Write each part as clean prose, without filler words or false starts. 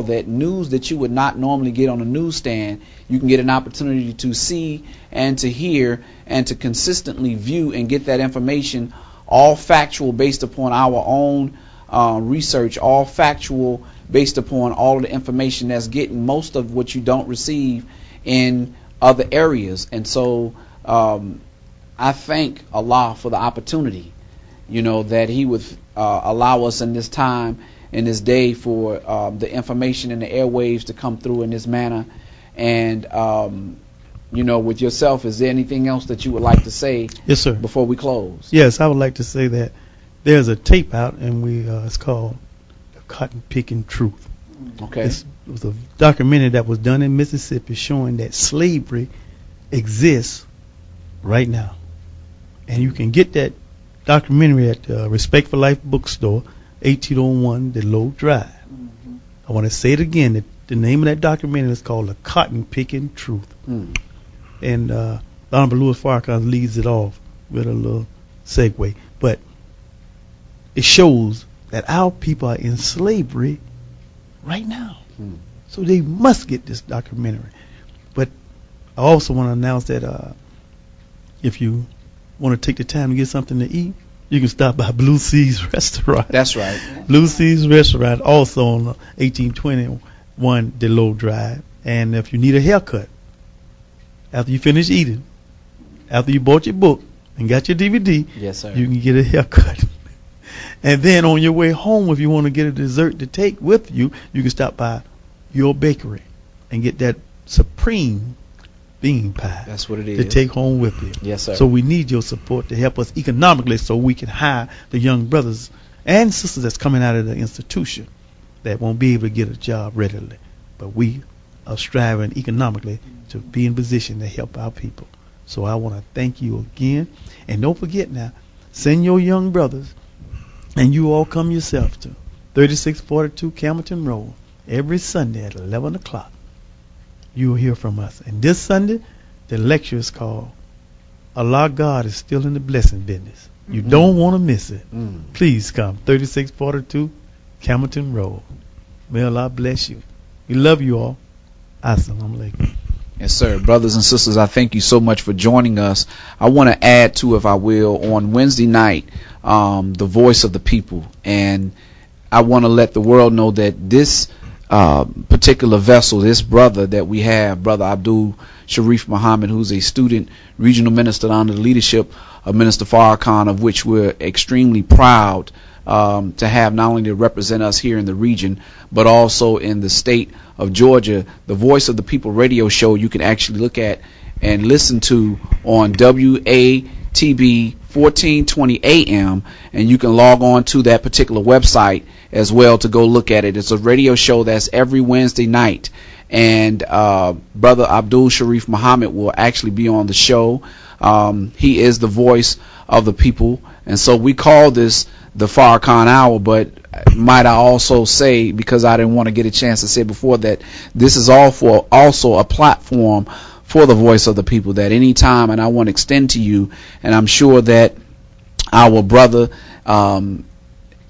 that news that you would not normally get on a newsstand, you can get an opportunity to see and to hear and to consistently view and get that information, all factual based upon our own research, all factual based upon all of the information that's getting most of what you don't receive in other areas. And so I thank Allah for the opportunity, that He would allow us in this time, in this day, for the information and the airwaves to come through in this manner. And with yourself, is there anything else that you would like to say? Yes, sir. Before we close? Yes, I would like to say that there's a tape out, and it's called "The Cotton Picking Truth." Okay. It was a documentary that was done in Mississippi showing that slavery exists right now, and you can get that documentary at Respect for Life bookstore, 1801 DeLoe Drive. Mm-hmm. I want to say it again. The name of that documentary is called "The Cotton Picking Truth." Mm. And Honorable Louis Farrakhan leads it off with a little segue. But it shows that our people are in slavery right now. Mm. So they must get this documentary. But I also want to announce that if you want to take the time to get something to eat, you can stop by Blue Seas Restaurant. That's right. Blue Seas Restaurant, also on 1821 DeLoe Drive. And if you need a haircut, after you finish eating, after you bought your book and got your DVD, yes, sir, you can get a haircut. And then on your way home, if you want to get a dessert to take with you, you can stop by your bakery and get that supreme bean pie. That's what it is. To take home with you. Yes, sir. So we need your support to help us economically so we can hire the young brothers and sisters that's coming out of the institution that won't be able to get a job readily. But we are striving economically to be in position to help our people. So I want to thank you again. And don't forget now, send your young brothers, and you all come yourself to 3642 Campbellton Road every Sunday at 11 o'clock. You will hear from us. And this Sunday, the lecture is called Allah God is Still in the Blessing Business. You don't want to miss it. Please come, 3642 Campbellton Road. May Allah bless you. We love you all. Assalamu alaikum. Yes, sir. Brothers and sisters, I thank you so much for joining us. I want to add to, if I will, on Wednesday night, the voice of the people. And I want to let the world know that this particular vessel, this brother that we have, Brother Abdul Sharif Muhammad, who's a student regional minister under the leadership of Minister Farrakhan, of which we're extremely proud to have, not only to represent us here in the region, but also in the state of Georgia. The Voice of the People radio show you can actually look at and listen to on WATB 1420 AM, and you can log on to that particular website as well to go look at it. It's a radio show that's every Wednesday night, and Brother Abdul Sharif Muhammad will actually be on the show. He is the voice of the people, and so we call this the Farrakhan Hour. But might I also say, because I didn't want to get a chance to say before, that this is also a platform for the voice of the people, that any time, and I want to extend to you, and I'm sure that our brother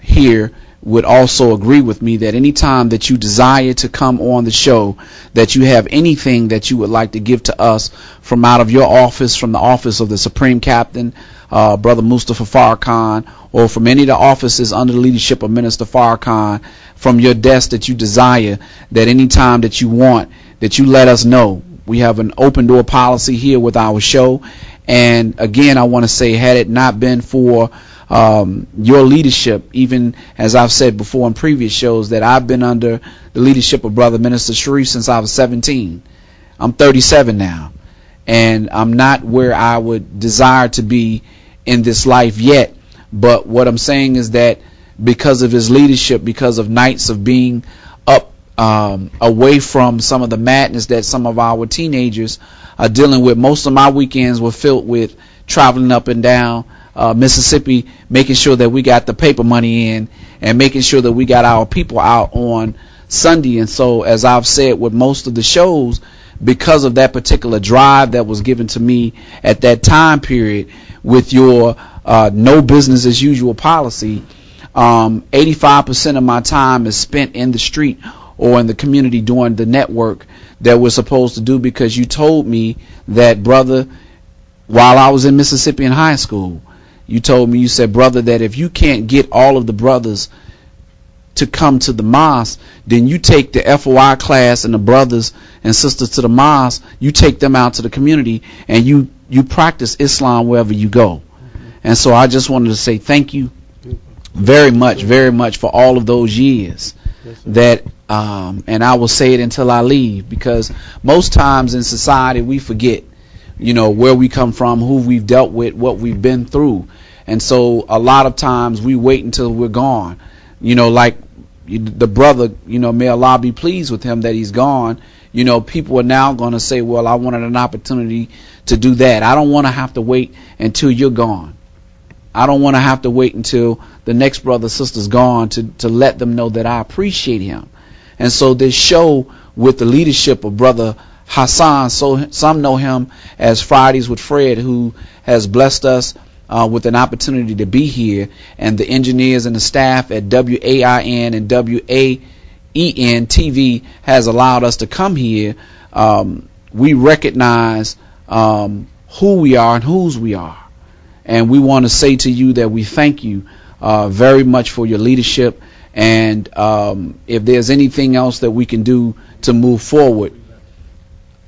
here would also agree with me, that any time that you desire to come on the show, that you have anything that you would like to give to us from out of your office, from the office of the Supreme Captain, Brother Mustafa Farrakhan, or from any of the offices under the leadership of Minister Farrakhan, from your desk that you desire, that any time that you want, that you let us know. We have an open door policy here with our show. And again, I want to say, had it not been for your leadership, even as I've said before in previous shows, that I've been under the leadership of Brother Minister Sharif since I was 17. I'm 37 now, and I'm not where I would desire to be in this life yet. But what I'm saying is that because of his leadership, because of nights of being up away from some of the madness that some of our teenagers are dealing with, most of my weekends were filled with traveling up and down Mississippi, making sure that we got the paper money in and making sure that we got our people out on Sunday. And so, as I've said with most of the shows, because of that particular drive that was given to me at that time period with your no business as usual policy, 85% of my time is spent in the street or in the community doing the network that we're supposed to do, because you told me that, brother, while I was in Mississippi in high school, you told me, you said, brother, that if you can't get all of the brothers to come to the mosque, then you take the FOI class and the brothers and sisters to the mosque, you take them out to the community, and you practice Islam wherever you go. And so I just wanted to say thank you very much for all of those years. That and I will say it until I leave, because most times in society we forget, where we come from, who we've dealt with, what we've been through. And so a lot of times we wait until we're gone. Like the brother, may Allah be pleased with him that he's gone. People are now going to say, well, I wanted an opportunity to do that. I don't want to have to wait until you're gone. I don't want to have to wait until the next brother, sister's gone to let them know that I appreciate him. And so this show, with the leadership of Brother Hassan, so some know him as Fridays with Fred, who has blessed us with an opportunity to be here, and the engineers and the staff at WAIN and WAEN TV has allowed us to come here. We recognize who we are and whose we are. And we want to say to you that we thank you very much for your leadership. And if there's anything else that we can do to move forward,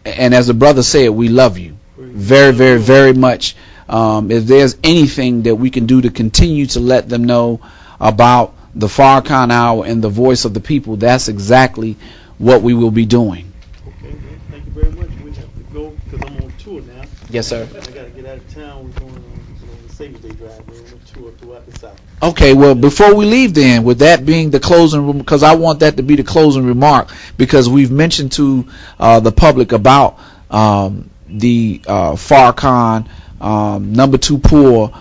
and as the brother said, we love you very, very, very much. If there's anything that we can do to continue to let them know about the Farrakhan Hour and the voice of the people, that's exactly what we will be doing. Okay, thank you very much. We have to go because I'm on tour now. Yes, sir. I got to get out of town. We're going on the Savior's Day drive. We're on a tour throughout the South. Okay, well, before we leave then, with that being the closing, because I want that to be the closing remark, because we've mentioned to the public about the Farrakhan number 2 poor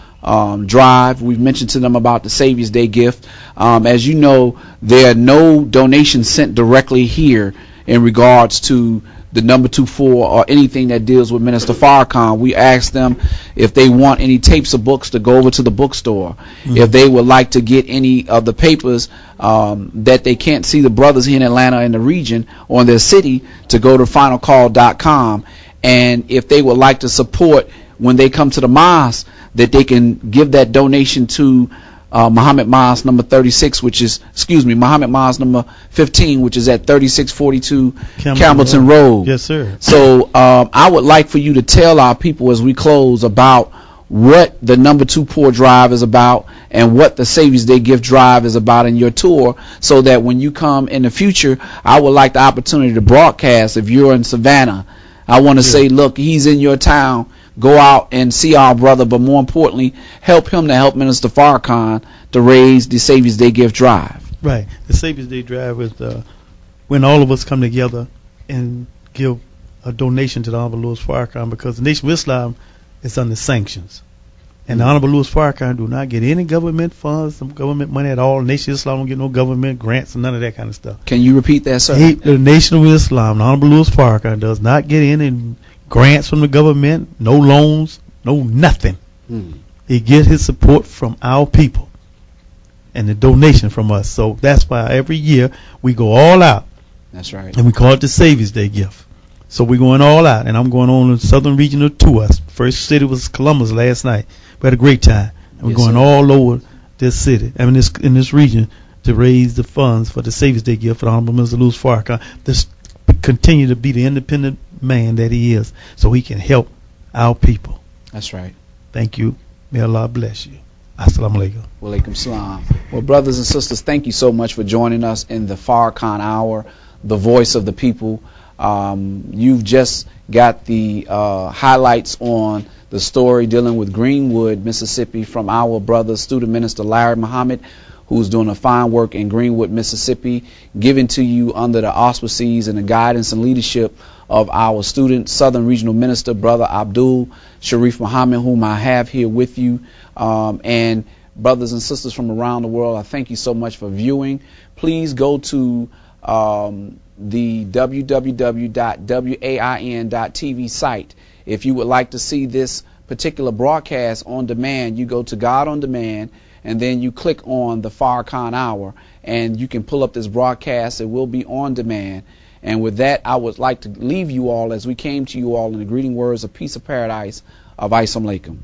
drive. We've mentioned to them about the Savior's Day gift. As you know, there are no donations sent directly here in regards to the number 2 poor or anything that deals with Minister Farrakhan. We ask them if they want any tapes or books to go over to the bookstore. If they would like to get any of the papers that they can't see the brothers here in Atlanta and the region or in their city, to go to finalcall.com. And if they would like to support when they come to the mosque, that they can give that donation to Muhammad Mosque number 36, Muhammad Mosque number 15, which is at 3642 Campbellton Road. Yes, sir. So I would like for you to tell our people as we close about what the number 2 poor drive is about and what the Savior's Day gift drive is about in your tour, so that when you come in the future, I would like the opportunity to broadcast. If you're in Savannah, I want to say, look, he's in your town. Go out and see our brother, but more importantly, help him to help Minister Farrakhan to raise the Savior's Day gift drive. Right. The Savior's Day drive is when all of us come together and give a donation to the Honorable Louis Farrakhan, because the Nation of Islam is under sanctions. And the Honorable Louis Farrakhan do not get any government funds, some government money at all. The Nation of Islam don't get no government grants and none of that kind of stuff. Can you repeat that, sir? The Nation of Islam, the Honorable Louis Farrakhan, does not get any grants from the government, no loans, no nothing. He gets his support from our people and the donation from us. So that's why every year we go all out. That's right. And we call it the Savior's Day gift. So we're going all out, and I'm going on a Southern Regional tour. First city was Columbus last night. We had a great time. And we're going all over this city, in this region, to raise the funds for the Savior's Day gift for the Honorable Mr. Louis Farrakhan. This continue to be the independent man that he is, so he can help our people. That's right. Thank you. May Allah bless you. Assalamu alaikum. Wa alaikum salam. Well, brothers and sisters, thank you so much for joining us in the Farrakhan Hour, the voice of the people. You've just got the highlights on the story dealing with Greenwood, Mississippi, from our brother, student minister Larry Muhammad, who's doing a fine work in Greenwood, Mississippi, given to you under the auspices and the guidance and leadership of our student Southern Regional Minister, Brother Abdul Sharif Muhammad, whom I have here with you. And brothers and sisters from around the world, I thank you so much for viewing. Please go to the www.wain.tv site. If you would like to see this particular broadcast on demand, you go to God on Demand, and then you click on the Farrakhan Hour, and you can pull up this broadcast. It will be on demand. And with that, I would like to leave you all as we came to you all in the greeting words of peace of paradise of Isam Lakum.